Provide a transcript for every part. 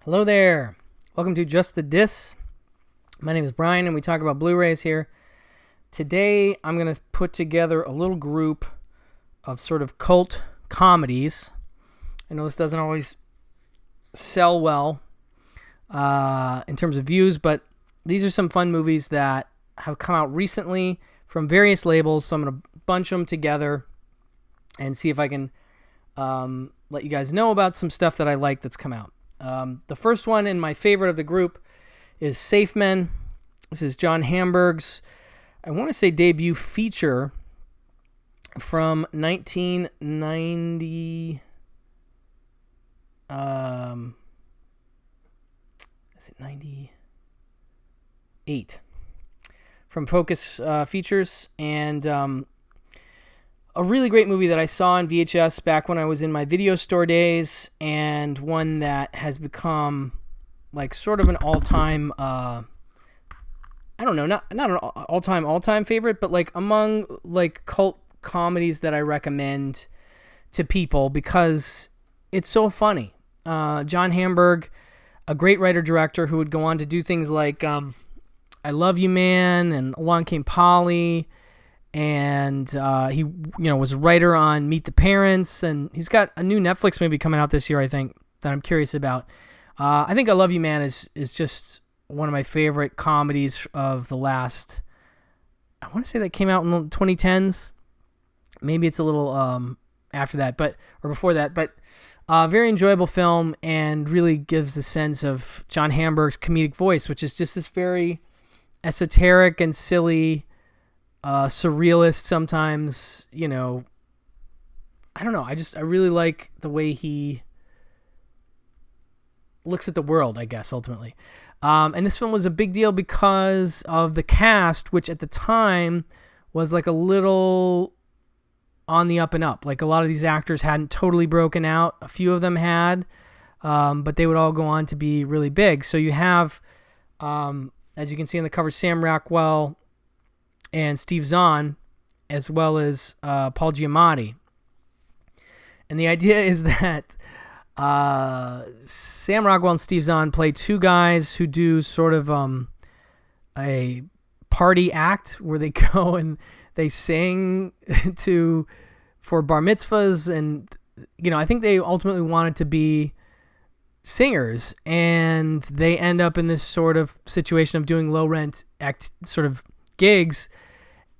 Hello there. Welcome to Just the Dis. My name is Brian, and we talk about Blu-rays here. Today, I'm going to put together a little group of sort of cult comedies. I know this doesn't always sell well in terms of views, but these are some fun movies that have come out recently from various labels, so I'm going to bunch them together and see if I can let you guys know about some stuff that I like that's come out. The first one and my favorite of the group is Safe Men. This is John Hamburg's, I want to say, debut feature from 1990. Is it 98? From Focus Features, and a really great movie that I saw on VHS back when I was in my video store days, and one that has become like sort of an all-time, I don't know, not an all-time favorite, but like among like cult comedies that I recommend to people because it's so funny. John Hamburg, a great writer-director who would go on to do things like I Love You Man and Along Came Polly. And he, was a writer on Meet the Parents, and he's got a new Netflix movie coming out this year, I think, that I'm curious about. I think I Love You Man is just one of my favorite comedies of the last, I want to say that came out in the 2010s. Maybe it's a little after that, or before that, but very enjoyable film and really gives the sense of John Hamburg's comedic voice, which is just this very esoteric and silly, surrealist sometimes, I don't know. I really like the way he looks at the world, I guess, ultimately. And this film was a big deal because of the cast, which at the time was like a little on the up and up. Like a lot of these actors hadn't totally broken out. A few of them had, but they would all go on to be really big. So you have, as you can see on the cover, Sam Rockwell and Steve Zahn, as well as Paul Giamatti. And the idea is that Sam Rockwell and Steve Zahn play two guys who do sort of a party act where they go and they sing for bar mitzvahs, and I think they ultimately wanted to be singers, and they end up in this sort of situation of doing low rent sort of gigs.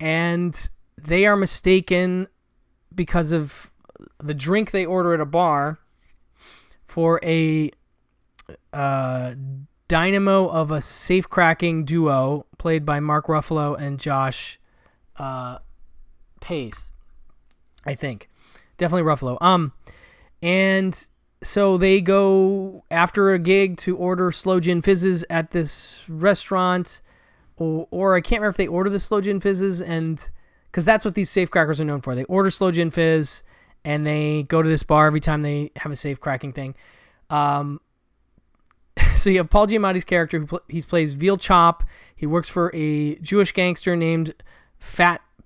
And they are mistaken because of the drink they order at a bar for a dynamo of a safe-cracking duo played by Mark Ruffalo and Josh Pace, I think. Definitely Ruffalo. And so they go after a gig to order slow gin fizzes at this restaurant. Or I can't remember if they order the slow gin fizzes, and because that's what these safecrackers are known for. They order slow gin fizz, and they go to this bar every time they have a safe cracking thing. So you have Paul Giamatti's character, he plays Veal Chop. He works for a Jewish gangster named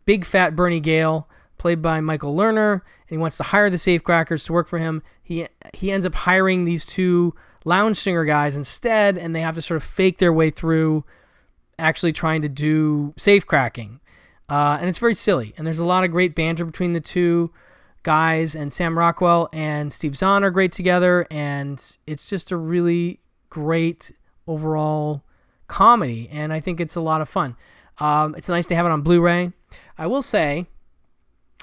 Big Fat Bernie Gale, played by Michael Lerner, and he wants to hire the safecrackers to work for him. He ends up hiring these two lounge singer guys instead, and they have to sort of fake their way through actually trying to do safe cracking. And it's very silly. And there's a lot of great banter between the two guys, and Sam Rockwell and Steve Zahn are great together. And it's just a really great overall comedy. And I think it's a lot of fun. It's nice to have it on Blu-ray. I will say,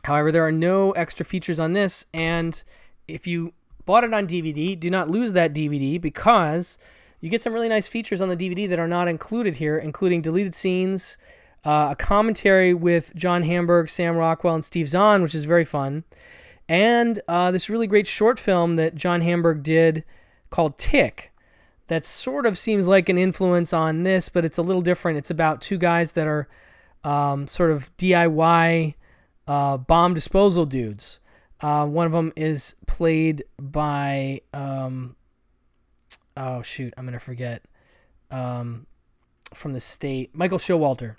however, there are no extra features on this. And if you bought it on DVD, do not lose that DVD because you get some really nice features on the DVD that are not included here, including deleted scenes, a commentary with John Hamburg, Sam Rockwell, and Steve Zahn, which is very fun, and this really great short film that John Hamburg did called Tick that sort of seems like an influence on this, but it's a little different. It's about two guys that are sort of DIY bomb disposal dudes. One of them is played by... I'm going to forget, from the state, Michael Showalter.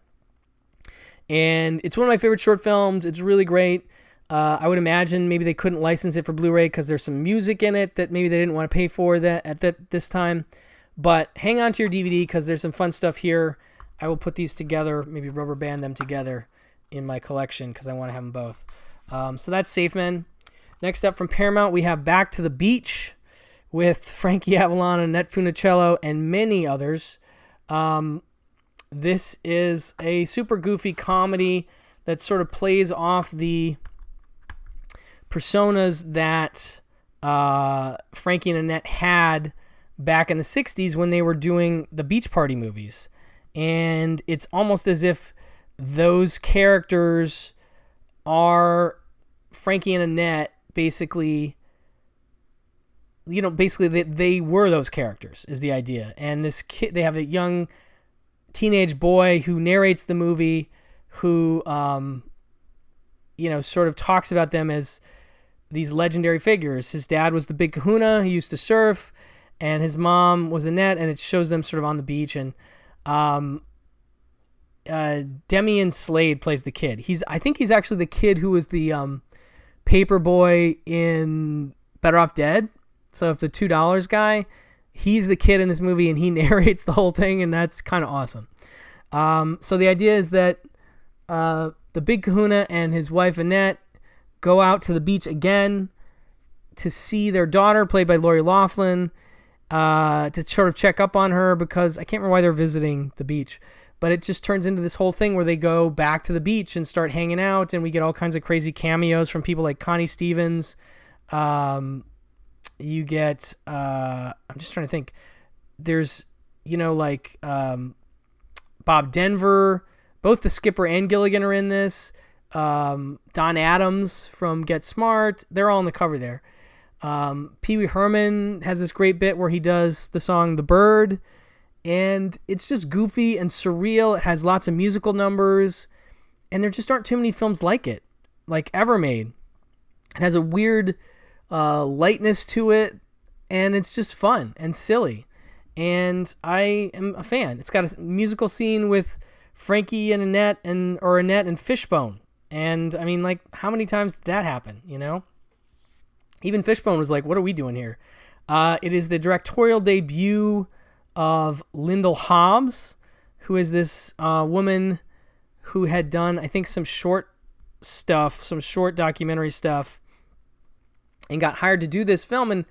And it's one of my favorite short films. It's really great. I would imagine maybe they couldn't license it for Blu-ray because there's some music in it that maybe they didn't want to pay for this time. But hang on to your DVD because there's some fun stuff here. I will put these together, maybe rubber band them together in my collection because I want to have them both. So that's Safe Men. Next up from Paramount, we have Back to the Beach with Frankie Avalon, Annette Funicello, and many others. This is a super goofy comedy that sort of plays off the personas that Frankie and Annette had back in the 60s when they were doing the Beach Party movies. And it's almost as if those characters are Frankie and Annette, basically, they were those characters is the idea. And this kid, they have a young teenage boy who narrates the movie, who, sort of talks about them as these legendary figures. His dad was the Big Kahuna. He used to surf, and his mom was Annette, and it shows them sort of on the beach. And Demian Slade plays the kid. I think he's actually the kid who was the paper boy in Better Off Dead. So if the $2 guy, he's the kid in this movie, and he narrates the whole thing, and that's kind of awesome. So the idea is that the Big Kahuna and his wife Annette go out to the beach again to see their daughter, played by Lori Loughlin, to sort of check up on her because I can't remember why they're visiting the beach. But it just turns into this whole thing where they go back to the beach and start hanging out, and we get all kinds of crazy cameos from people like Connie Stevens. You get, I'm just trying to think. There's, Bob Denver. Both the skipper and Gilligan are in this. Don Adams from Get Smart. They're all on the cover there. Pee Wee Herman has this great bit where he does the song The Bird. And it's just goofy and surreal. It has lots of musical numbers. And there just aren't too many films like it, like ever made. It has a weird lightness to it. And it's just fun and silly. And I am a fan. It's got a musical scene with Frankie and Annette and Fishbone. And I mean, like, how many times did that happen, Even Fishbone was like, what are we doing here? It is the directorial debut of Lyndall Hobbs, who is this woman who had done, I think, some short documentary stuff, and got hired to do this film. And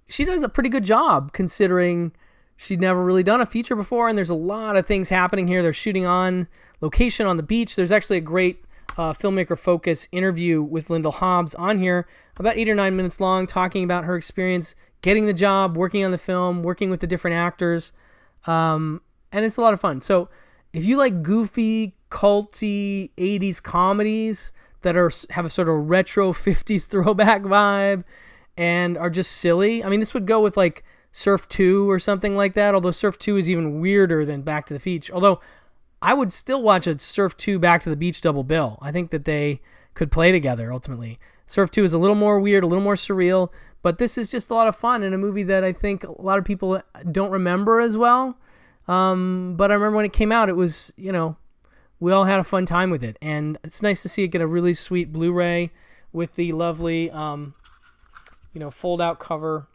she does a pretty good job considering she'd never really done a feature before. And there's a lot of things happening here. They're shooting on location on the beach. There's actually a great filmmaker focus interview with Lyndall Hobbs on here, about 8 or 9 minutes long, talking about her experience getting the job, working on the film, working with the different actors. And it's a lot of fun. So if you like goofy, culty 80s comedies that have a sort of retro 50s throwback vibe and are just silly, I mean, this would go with like Surf 2 or something like that, although Surf 2 is even weirder than Back to the Beach. Although I would still watch a Surf 2 Back to the Beach double bill. I think that they could play together ultimately. Surf 2 is a little more weird, a little more surreal, but this is just a lot of fun in a movie that I think a lot of people don't remember as well. But I remember when it came out, it was, we all had a fun time with it. And it's nice to see it get a really sweet Blu-ray with the lovely, fold-out cover,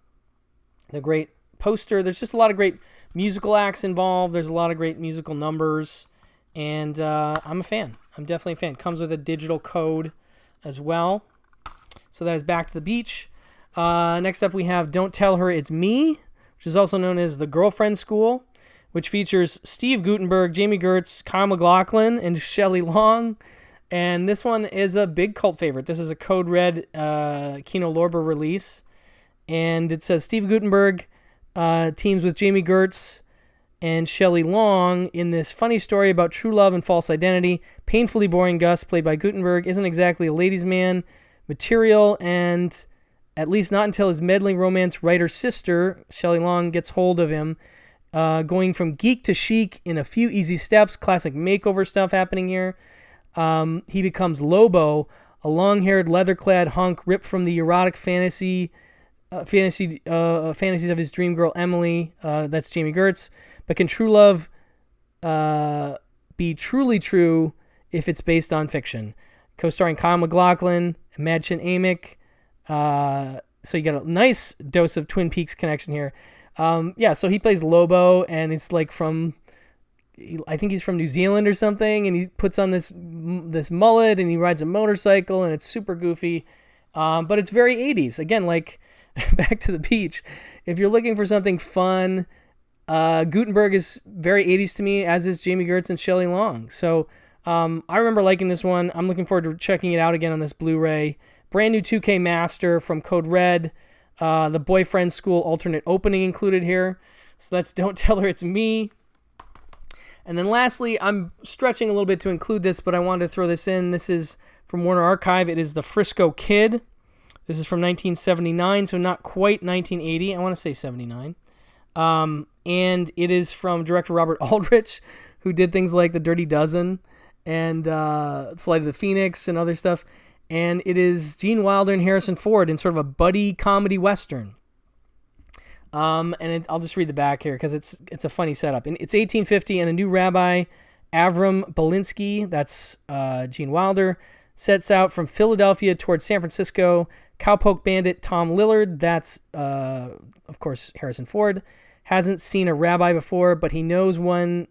the great poster. There's just a lot of great musical acts involved. There's a lot of great musical numbers. And I'm a fan. I'm definitely a fan. Comes with a digital code as well. So that is Back to the Beach. Next up, we have Don't Tell Her It's Me, which is also known as The Girlfriend School, which features Steve Guttenberg, Jamie Gertz, Kyle MacLachlan, and Shelley Long. And this one is a big cult favorite. This is a Code Red Kino Lorber release. And it says Steve Guttenberg teams with Jamie Gertz and Shelley Long in this funny story about true love and false identity. Painfully boring Gus, played by Guttenberg, isn't exactly a ladies' man material, and at least not until his meddling romance writer sister, Shelley Long, gets hold of him. Going from geek to chic in a few easy steps, classic makeover stuff happening here. He becomes Lobo, a long-haired, leather-clad hunk ripped from the erotic fantasies of his dream girl Emily. That's Jamie Gertz. But can true love be truly true if it's based on fiction? Co-starring Kyle MacLachlan Madchen Amick. So you got a nice dose of Twin Peaks connection here. So he plays Lobo, and it's like I think he's from New Zealand or something, and he puts on this mullet, and he rides a motorcycle, and it's super goofy. But it's very 80s. Again, like Back to the Beach. If you're looking for something fun, Gutenberg is very 80s to me, as is Jamie Gertz and Shelley Long. So I remember liking this one. I'm looking forward to checking it out again on this Blu-ray. Brand new 2K master from Code Red. The Boyfriend School alternate opening included here. So that's Don't Tell Her It's Me. And then lastly, I'm stretching a little bit to include this, but I wanted to throw this in. This is from Warner Archive. It is The Frisco Kid. This is from 1979, so not quite 1980. I want to say 79. And it is from director Robert Aldrich, who did things like The Dirty Dozen and Flight of the Phoenix and other stuff. And it is Gene Wilder and Harrison Ford in sort of a buddy comedy western. I'll just read the back here because it's a funny setup. And it's 1850, and a new rabbi, Avram Belinsky, that's Gene Wilder, sets out from Philadelphia towards San Francisco. Cowpoke bandit Tom Lillard, that's of course Harrison Ford, hasn't seen a rabbi before, but he knows when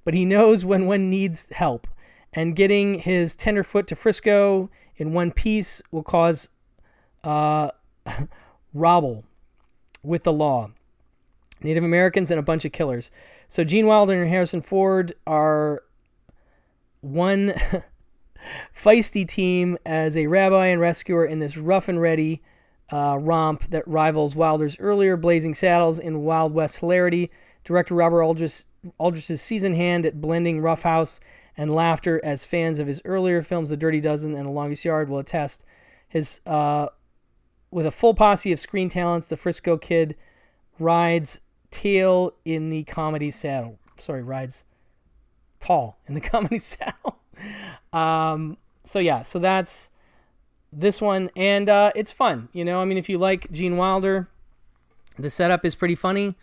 one needs help. And getting his tenderfoot to Frisco in one piece will cause robble with the law, Native Americans, and a bunch of killers. So Gene Wilder and Harrison Ford are one feisty team as a rabbi and rescuer in this rough and ready romp that rivals Wilder's earlier Blazing Saddles in Wild West hilarity. Director Robert Aldrich's seasoned hand at blending roughhouse and laughter, as fans of his earlier films, The Dirty Dozen and The Longest Yard, will attest. With a full posse of screen talents, the Frisco Kid rides tail in the comedy saddle. Rides tall in the comedy saddle. So that's this one, and it's fun. If you like Gene Wilder, the setup is pretty funny.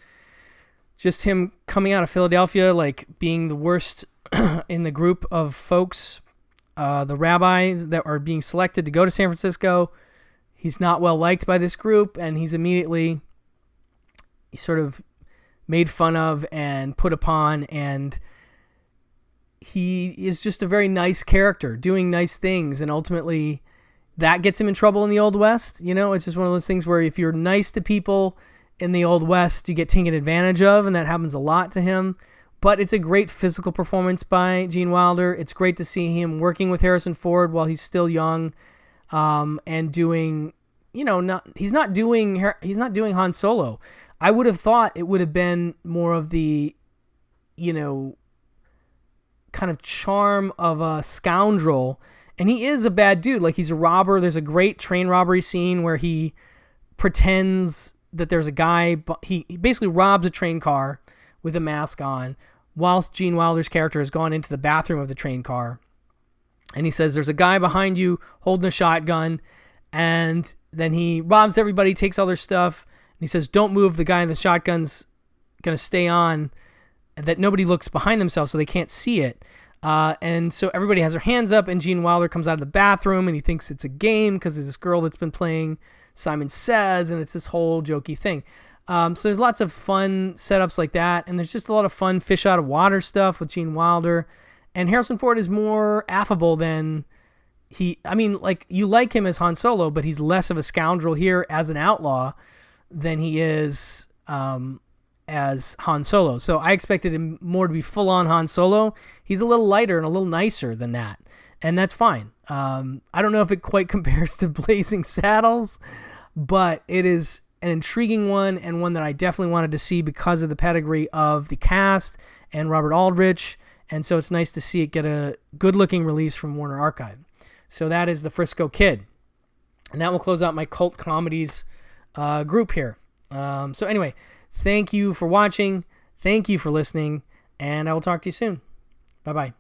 Just him coming out of Philadelphia, like being the worst in the group of folks, the rabbis that are being selected to go to San Francisco. He's not well liked by this group, and he's immediately sort of made fun of and put upon, and he is just a very nice character doing nice things, and ultimately that gets him in trouble in the Old West. It's just one of those things where if you're nice to people in the Old West, you get taken advantage of, and that happens a lot to him. But it's a great physical performance by Gene Wilder. It's great to see him working with Harrison Ford while he's still young, and doing, he's not doing Han Solo. I would have thought it would have been more of the, kind of charm of a scoundrel, and he is a bad dude. Like, he's a robber. There's a great train robbery scene where he pretends that there's a guy, but he basically robs a train car with a mask on, whilst Gene Wilder's character has gone into the bathroom of the train car. And he says, there's a guy behind you holding a shotgun. And then he robs everybody, takes all their stuff. And he says, don't move. The guy in the shotgun's going to stay on, and that nobody looks behind themselves so they can't see it. And so everybody has their hands up, and Gene Wilder comes out of the bathroom, and he thinks it's a game because there's this girl that's been playing Simon Says, and it's this whole jokey thing. So there's lots of fun setups like that, and there's just a lot of fun fish out of water stuff with Gene Wilder. And Harrison Ford is more affable than you like him as Han Solo, but he's less of a scoundrel here as an outlaw than he is as Han Solo. So I expected him more to be full-on Han Solo. He's a little lighter and a little nicer than that, and that's fine. I don't know if it quite compares to Blazing Saddles, but it is an intriguing one, and one that I definitely wanted to see because of the pedigree of the cast and Robert Aldrich. And so it's nice to see it get a good-looking release from Warner Archive. So that is The Frisco Kid. And that will close out my cult comedies group here. So anyway, thank you for watching. Thank you for listening. And I will talk to you soon. Bye-bye.